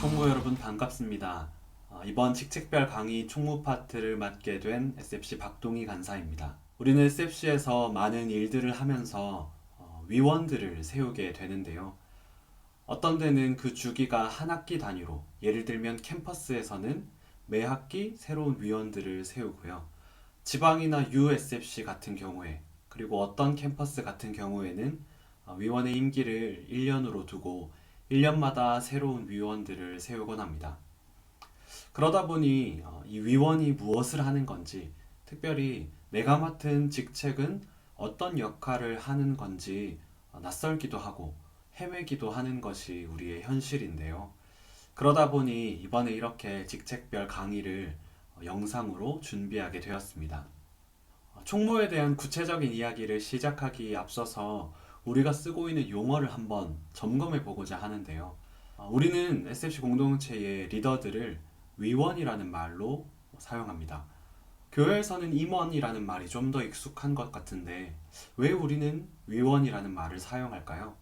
총무 여러분 반갑습니다. 이번 직책별 강의 총무 파트를 맡게 된 SFC 박동희 간사입니다. 우리는 SFC에서 많은 일들을 하면서 위원들을 세우게 되는데요. 어떤 데는 그 주기가 한 학기 단위로, 예를 들면 캠퍼스에서는 매 학기 새로운 위원들을 세우고요. 지방이나 USFC 같은 경우에, 그리고 어떤 캠퍼스 같은 경우에는 위원의 임기를 1년으로 두고 1년마다 새로운 위원들을 세우곤 합니다. 그러다 보니 이 위원이 무엇을 하는 건지, 특별히 내가 맡은 직책은 어떤 역할을 하는 건지 낯설기도 하고 헤매기도 하는 것이 우리의 현실인데요. 그러다 보니 이번에 이렇게 직책별 강의를 영상으로 준비하게 되었습니다. 총무에 대한 구체적인 이야기를 시작하기 앞서서 우리가 쓰고 있는 용어를 한번 점검해 보고자 하는데요. 우리는 SFC 공동체의 리더들을 위원이라는 말로 사용합니다. 교회에서는 임원이라는 말이 좀 더 익숙한 것 같은데 왜 우리는 위원이라는 말을 사용할까요?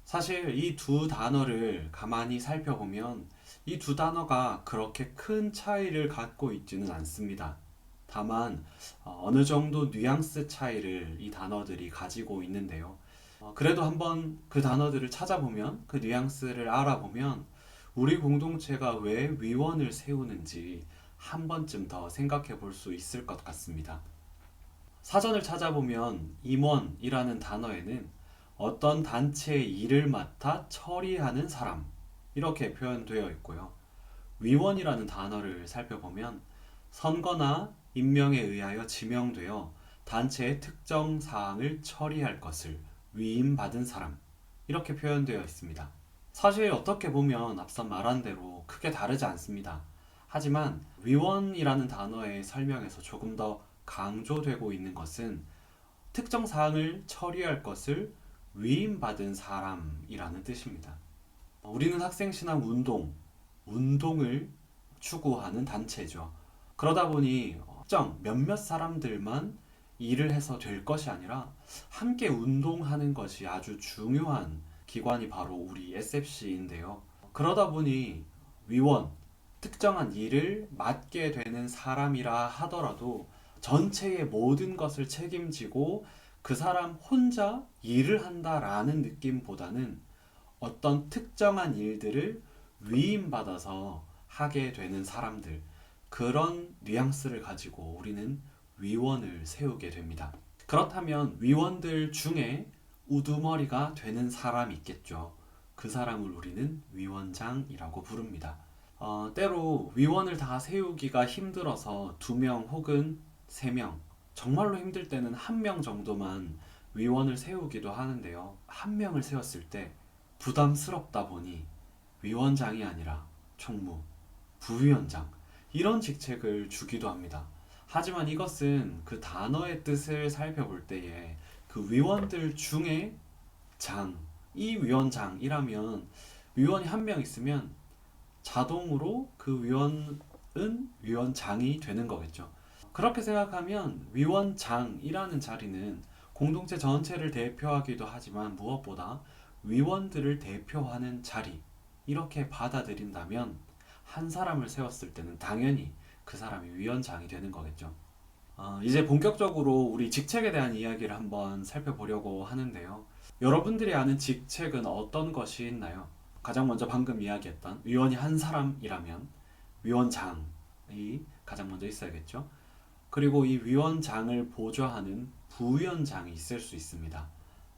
사실 이 두 단어를 가만히 살펴보면 이 두 단어가 그렇게 큰 차이를 갖고 있지는 않습니다. 다만 어느 정도 뉘앙스 차이를 이 단어들이 가지고 있는데요. 그래도 한번 그 단어들을 찾아보면, 그 뉘앙스를 알아보면 우리 공동체가 왜 위원을 세우는지 한 번쯤 더 생각해 볼 수 있을 것 같습니다. 사전을 찾아보면 임원이라는 단어에는 어떤 단체의 일을 맡아 처리하는 사람, 이렇게 표현되어 있고요. 위원이라는 단어를 살펴보면 선거나 임명에 의하여 지명되어 단체의 특정 사항을 처리할 것을 위임받은 사람, 이렇게 표현되어 있습니다. 사실 어떻게 보면 앞서 말한 대로 크게 다르지 않습니다. 하지만 위원이라는 단어의 설명에서 조금 더 강조되고 있는 것은 특정 사항을 처리할 것을 위임받은 사람이라는 뜻입니다. 우리는 학생신앙 운동을 추구하는 단체죠. 그러다 보니 특정 몇몇 사람들만 일을 해서 될 것이 아니라 함께 운동하는 것이 아주 중요한 기관이 바로 우리 SFC인데요. 그러다 보니 위원, 특정한 일을 맡게 되는 사람이라 하더라도 전체의 모든 것을 책임지고 그 사람 혼자 일을 한다라는 느낌보다는 어떤 특정한 일들을 위임받아서 하게 되는 사람들, 그런 뉘앙스를 가지고 우리는 위원을 세우게 됩니다. 그렇다면 위원들 중에 우두머리가 되는 사람이 있겠죠. 그 사람을 우리는 위원장이라고 부릅니다. 때로 위원을 다 세우기가 힘들어서 2명 혹은 3명, 정말로 힘들 때는 1명 정도만 위원을 세우기도 하는데요. 1명을 세웠을 때 부담스럽다 보니 위원장이 아니라 총무, 부위원장, 이런 직책을 주기도 합니다. 하지만 이것은 그 단어의 뜻을 살펴볼 때에 그 위원들 중에 장, 이 위원장이라면 위원이 1명 있으면 자동으로 그 위원은 위원장이 되는 거겠죠. 그렇게 생각하면 위원장이라는 자리는 공동체 전체를 대표하기도 하지만 무엇보다 위원들을 대표하는 자리, 이렇게 받아들인다면 한 사람을 세웠을 때는 당연히 그 사람이 위원장이 되는 거겠죠. 이제 본격적으로 우리 직책에 대한 이야기를 한번 살펴보려고 하는데요. 여러분들이 아는 직책은 어떤 것이 있나요? 가장 먼저 방금 이야기했던 위원이 한 사람이라면 위원장이 가장 먼저 있어야겠죠. 그리고 이 위원장을 보좌하는 부위원장이 있을 수 있습니다.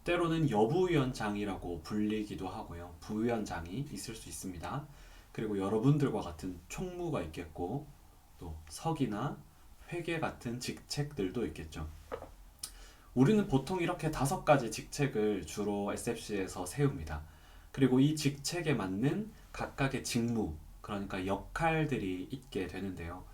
때로는 여부위원장이라고 불리기도 하고요. 부위원장이 있을 수 있습니다. 그리고 여러분들과 같은 총무가 있겠고, 또 서기나 회계 같은 직책들도 있겠죠. 우리는 보통 이렇게 5가지 직책을 주로 SFC에서 세웁니다. 그리고 이 직책에 맞는 각각의 직무, 그러니까 역할들이 있게 되는데요.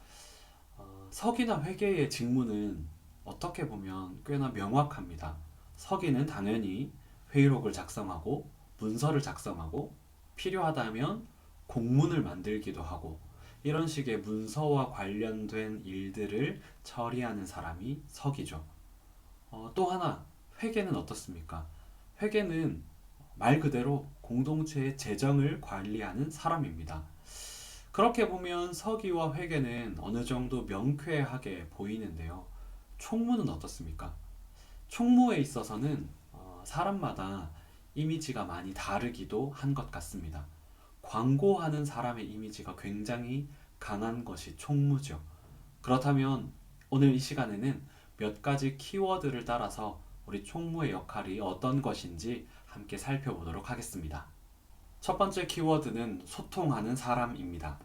서기나 회계의 직무는 어떻게 보면 꽤나 명확합니다. 서기는 당연히 회의록을 작성하고 문서를 작성하고 필요하다면 공문을 만들기도 하고 이런 식의 문서와 관련된 일들을 처리하는 사람이 서기죠. 또 하나, 회계는 어떻습니까? 회계는 말 그대로 공동체의 재정을 관리하는 사람입니다. 그렇게 보면 서기와 회계는 어느 정도 명쾌하게 보이는데요. 총무는 어떻습니까? 총무에 있어서는 사람마다 이미지가 많이 다르기도 한 것 같습니다. 광고하는 사람의 이미지가 굉장히 강한 것이 총무죠. 그렇다면 오늘 이 시간에는 몇 가지 키워드를 따라서 우리 총무의 역할이 어떤 것인지 함께 살펴보도록 하겠습니다. 첫 번째 키워드는 소통하는 사람입니다.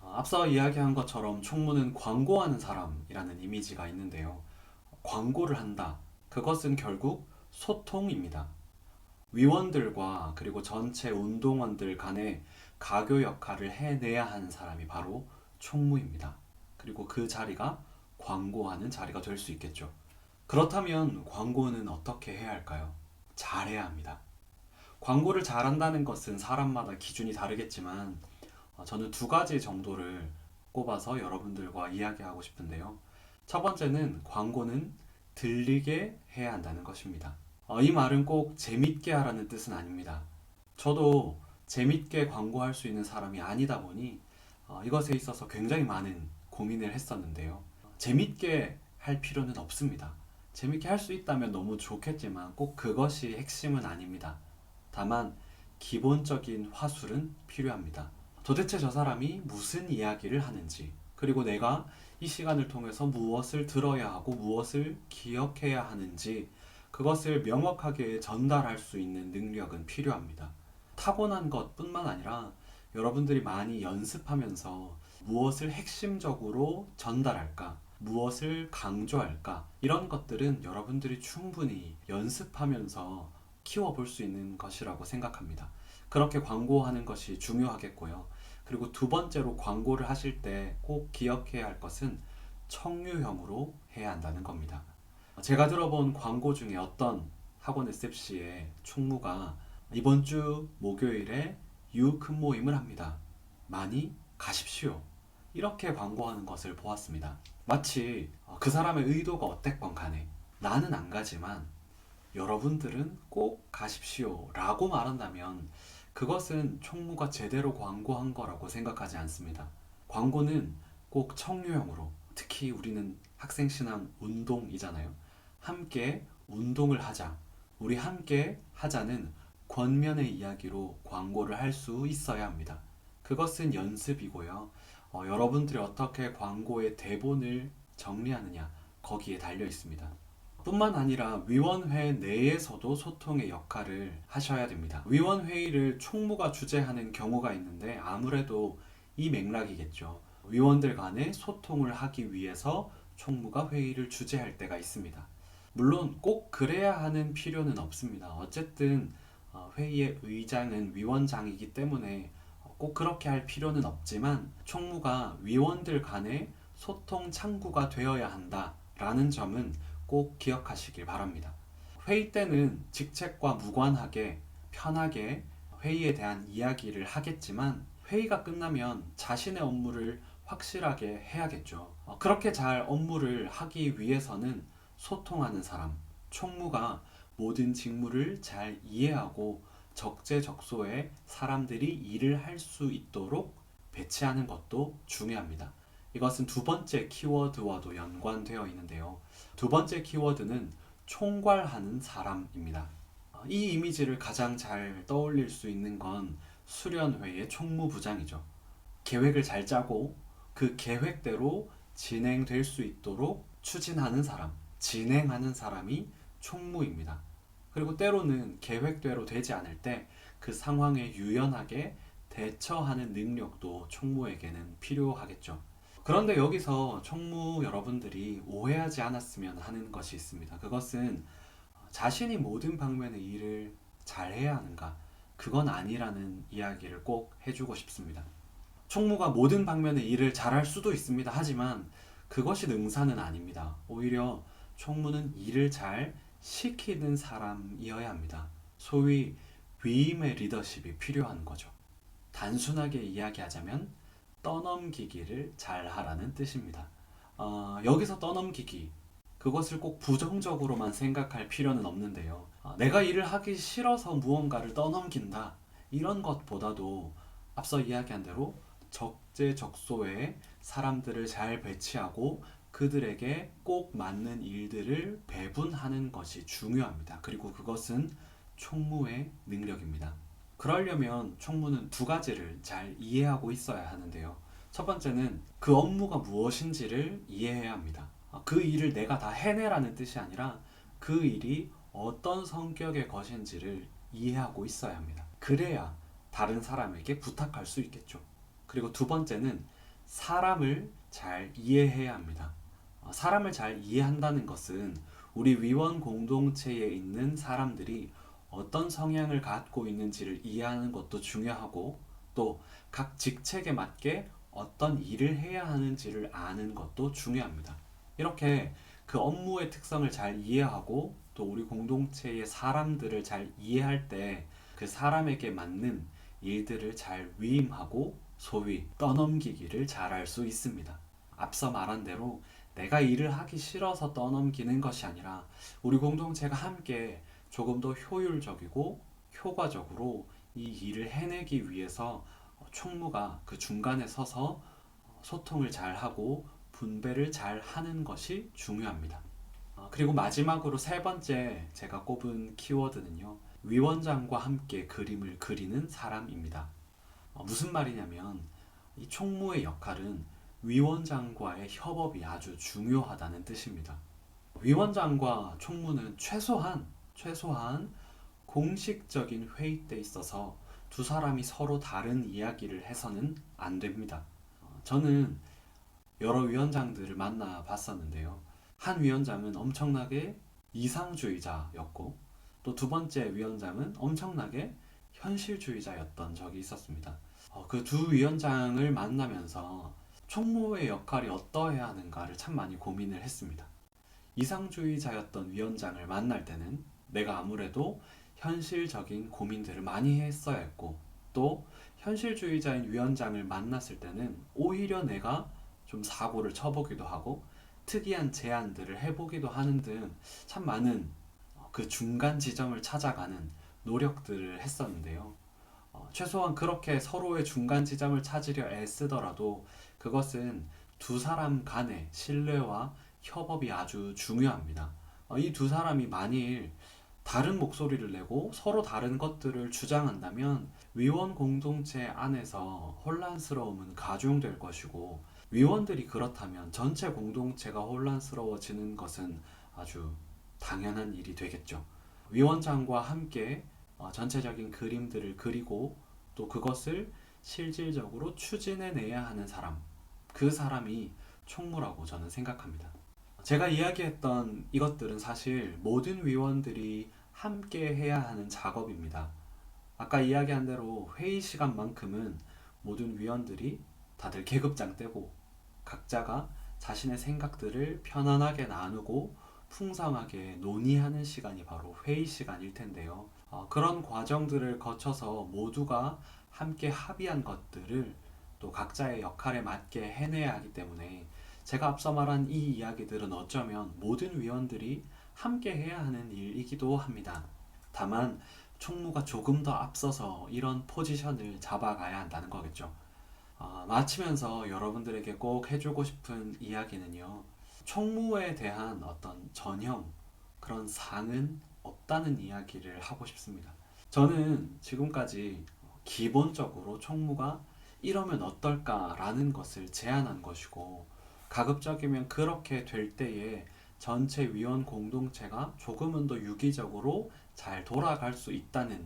앞서 이야기한 것처럼 총무는 광고하는 사람이라는 이미지가 있는데요. 광고를 한다. 그것은 결국 소통입니다. 위원들과 그리고 전체 운동원들 간의 가교 역할을 해내야 하는 사람이 바로 총무입니다. 그리고 그 자리가 광고하는 자리가 될 수 있겠죠. 그렇다면 광고는 어떻게 해야 할까요? 잘해야 합니다. 광고를 잘한다는 것은 사람마다 기준이 다르겠지만 저는 두 가지 정도를 꼽아서 여러분들과 이야기하고 싶은데요. 첫 번째는 광고는 들리게 해야 한다는 것입니다. 이 말은 꼭 재밌게 하라는 뜻은 아닙니다. 저도 재밌게 광고할 수 있는 사람이 아니다 보니 이것에 있어서 굉장히 많은 고민을 했었는데요. 재밌게 할 필요는 없습니다. 재밌게 할 수 있다면 너무 좋겠지만 꼭 그것이 핵심은 아닙니다. 다만 기본적인 화술은 필요합니다. 도대체 저 사람이 무슨 이야기를 하는지, 그리고 내가 이 시간을 통해서 무엇을 들어야 하고 무엇을 기억해야 하는지 그것을 명확하게 전달할 수 있는 능력은 필요합니다. 타고난 것뿐만 아니라 여러분들이 많이 연습하면서 무엇을 핵심적으로 전달할까, 무엇을 강조할까, 이런 것들은 여러분들이 충분히 연습하면서 키워볼 수 있는 것이라고 생각합니다. 그렇게 광고하는 것이 중요하겠고요. 그리고 두 번째로 광고를 하실 때 꼭 기억해야 할 것은 청유형으로 해야 한다는 겁니다. 제가 들어본 광고 중에 어떤 학원 SFC의 총무가 이번 주 목요일에 큰 모임을 합니다. 많이 가십시오. 이렇게 광고하는 것을 보았습니다. 마치 그 사람의 의도가 어땠건 간에 나는 안 가지만 여러분들은 꼭 가십시오 라고 말한다면 그것은 총무가 제대로 광고한 거라고 생각하지 않습니다. 광고는 꼭 청유형으로, 특히 우리는 학생신앙 운동이잖아요. 함께 운동을 하자, 우리 함께 하자는 권면의 이야기로 광고를 할 수 있어야 합니다. 그것은 연습이고요. 여러분들이 어떻게 광고의 대본을 정리하느냐 거기에 달려 있습니다. 뿐만 아니라 위원회 내에서도 소통의 역할을 하셔야 됩니다. 위원회의를 총무가 주재하는 경우가 있는데 아무래도 이 맥락이겠죠. 위원들 간에 소통을 하기 위해서 총무가 회의를 주재할 때가 있습니다. 물론 꼭 그래야 하는 필요는 없습니다. 어쨌든 회의의 의장은 위원장이기 때문에 꼭 그렇게 할 필요는 없지만 총무가 위원들 간의 소통 창구가 되어야 한다라는 점은 꼭 기억하시길 바랍니다. 회의 때는 직책과 무관하게 편하게 회의에 대한 이야기를 하겠지만 회의가 끝나면 자신의 업무를 확실하게 해야겠죠. 그렇게 잘 업무를 하기 위해서는 소통하는 사람, 총무가 모든 직무를 잘 이해하고 적재적소에 사람들이 일을 할 수 있도록 배치하는 것도 중요합니다. 이것은 두 번째 키워드와도 연관되어 있는데요. 두 번째 키워드는 총괄하는 사람입니다. 이 이미지를 가장 잘 떠올릴 수 있는 건 수련회의 총무부장이죠. 계획을 잘 짜고 그 계획대로 진행될 수 있도록 추진하는 사람, 진행하는 사람이 총무입니다. 그리고 때로는 계획대로 되지 않을 때 그 상황에 유연하게 대처하는 능력도 총무에게는 필요하겠죠. 그런데 여기서 총무 여러분들이 오해하지 않았으면 하는 것이 있습니다. 그것은 자신이 모든 방면의 일을 잘해야 하는가? 그건 아니라는 이야기를 꼭 해주고 싶습니다. 총무가 모든 방면의 일을 잘할 수도 있습니다. 하지만 그것이 능사는 아닙니다. 오히려 총무는 일을 잘 시키는 사람이어야 합니다. 소위 위임의 리더십이 필요한 거죠. 단순하게 이야기하자면 떠넘기기를 잘 하라는 뜻입니다. 여기서 떠넘기기, 그것을 꼭 부정적으로만 생각할 필요는 없는데요. 내가 일을 하기 싫어서 무언가를 떠넘긴다. 이런 것보다도 앞서 이야기한 대로 적재적소에 사람들을 잘 배치하고 그들에게 꼭 맞는 일들을 배분하는 것이 중요합니다. 그리고 그것은 총무의 능력입니다. 그러려면 총무는 두 가지를 잘 이해하고 있어야 하는데요. 첫 번째는 그 업무가 무엇인지를 이해해야 합니다. 그 일을 내가 다 해내라는 뜻이 아니라 그 일이 어떤 성격의 것인지를 이해하고 있어야 합니다. 그래야 다른 사람에게 부탁할 수 있겠죠. 그리고 두 번째는 사람을 잘 이해해야 합니다. 사람을 잘 이해한다는 것은 우리 위원 공동체에 있는 사람들이 어떤 성향을 갖고 있는지를 이해하는 것도 중요하고 또 각 직책에 맞게 어떤 일을 해야 하는지를 아는 것도 중요합니다. 이렇게 그 업무의 특성을 잘 이해하고 또 우리 공동체의 사람들을 잘 이해할 때 그 사람에게 맞는 일들을 잘 위임하고 소위 떠넘기기를 잘할 수 있습니다. 앞서 말한 대로 내가 일을 하기 싫어서 떠넘기는 것이 아니라 우리 공동체가 함께 조금 더 효율적이고 효과적으로 이 일을 해내기 위해서 총무가 그 중간에 서서 소통을 잘 하고 분배를 잘 하는 것이 중요합니다. 그리고 마지막으로 세 번째 제가 꼽은 키워드는요. 위원장과 함께 그림을 그리는 사람입니다. 무슨 말이냐면 이 총무의 역할은 위원장과의 협업이 아주 중요하다는 뜻입니다. 위원장과 총무는 최소한 공식적인 회의 때 있어서 두 사람이 서로 다른 이야기를 해서는 안 됩니다. 저는 여러 위원장들을 만나 봤었는데요. 한 위원장은 엄청나게 이상주의자였고 또 두 번째 위원장은 엄청나게 현실주의자였던 적이 있었습니다. 그 두 위원장을 만나면서 총무의 역할이 어떠해야 하는가를 참 많이 고민을 했습니다. 이상주의자였던 위원장을 만날 때는 내가 아무래도 현실적인 고민들을 많이 했어야 했고 또 현실주의자인 위원장을 만났을 때는 오히려 내가 좀 사고를 쳐보기도 하고 특이한 제안들을 해보기도 하는 등 참 많은 그 중간 지점을 찾아가는 노력들을 했었는데요. 최소한 그렇게 서로의 중간 지점을 찾으려 애쓰더라도 그것은 두 사람 간의 신뢰와 협업이 아주 중요합니다. 이 두 사람이 만일 다른 목소리를 내고 서로 다른 것들을 주장한다면 위원 공동체 안에서 혼란스러움은 가중될 것이고 위원들이 그렇다면 전체 공동체가 혼란스러워지는 것은 아주 당연한 일이 되겠죠. 위원장과 함께 전체적인 그림들을 그리고 또 그것을 실질적으로 추진해내야 하는 사람, 그 사람이 총무라고 저는 생각합니다. 제가 이야기했던 이것들은 사실 모든 위원들이 함께 해야 하는 작업입니다. 아까 이야기한 대로 회의 시간만큼은 모든 위원들이 다들 계급장 떼고 각자가 자신의 생각들을 편안하게 나누고 풍성하게 논의하는 시간이 바로 회의 시간일 텐데요. 그런 과정들을 거쳐서 모두가 함께 합의한 것들을 또 각자의 역할에 맞게 해내야 하기 때문에 제가 앞서 말한 이 이야기들은 어쩌면 모든 위원들이 함께 해야 하는 일이기도 합니다. 다만 총무가 조금 더 앞서서 이런 포지션을 잡아가야 한다는 거겠죠. 마치면서 여러분들에게 꼭 해주고 싶은 이야기는요. 총무에 대한 어떤 전형, 그런 상은 없다는 이야기를 하고 싶습니다. 저는 지금까지 기본적으로 총무가 이러면 어떨까라는 것을 제안한 것이고 가급적이면 그렇게 될 때에 전체 위원 공동체가 조금은 더 유기적으로 잘 돌아갈 수 있다는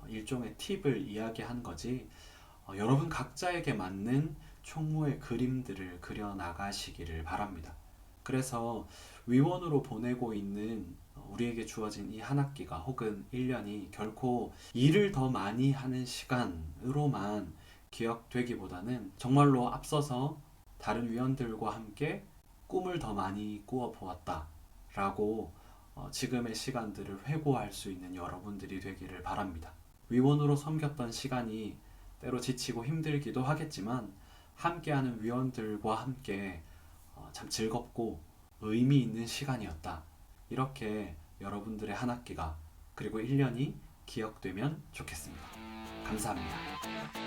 일종의 팁을 이야기한 거지 여러분 각자에게 맞는 총무의 그림들을 그려 나가시기를 바랍니다. 그래서 위원으로 보내고 있는 우리에게 주어진 이 한 학기가 혹은 1년이 결코 일을 더 많이 하는 시간으로만 기억되기보다는 정말로 앞서서 다른 위원들과 함께 꿈을 더 많이 꾸어 보았다 라고 지금의 시간들을 회고할 수 있는 여러분들이 되기를 바랍니다. 위원으로 섬겼던 시간이 때로 지치고 힘들기도 하겠지만 함께하는 위원들과 함께 참 즐겁고 의미 있는 시간이었다. 이렇게 여러분들의 한 학기가 그리고 1년이 기억되면 좋겠습니다. 감사합니다.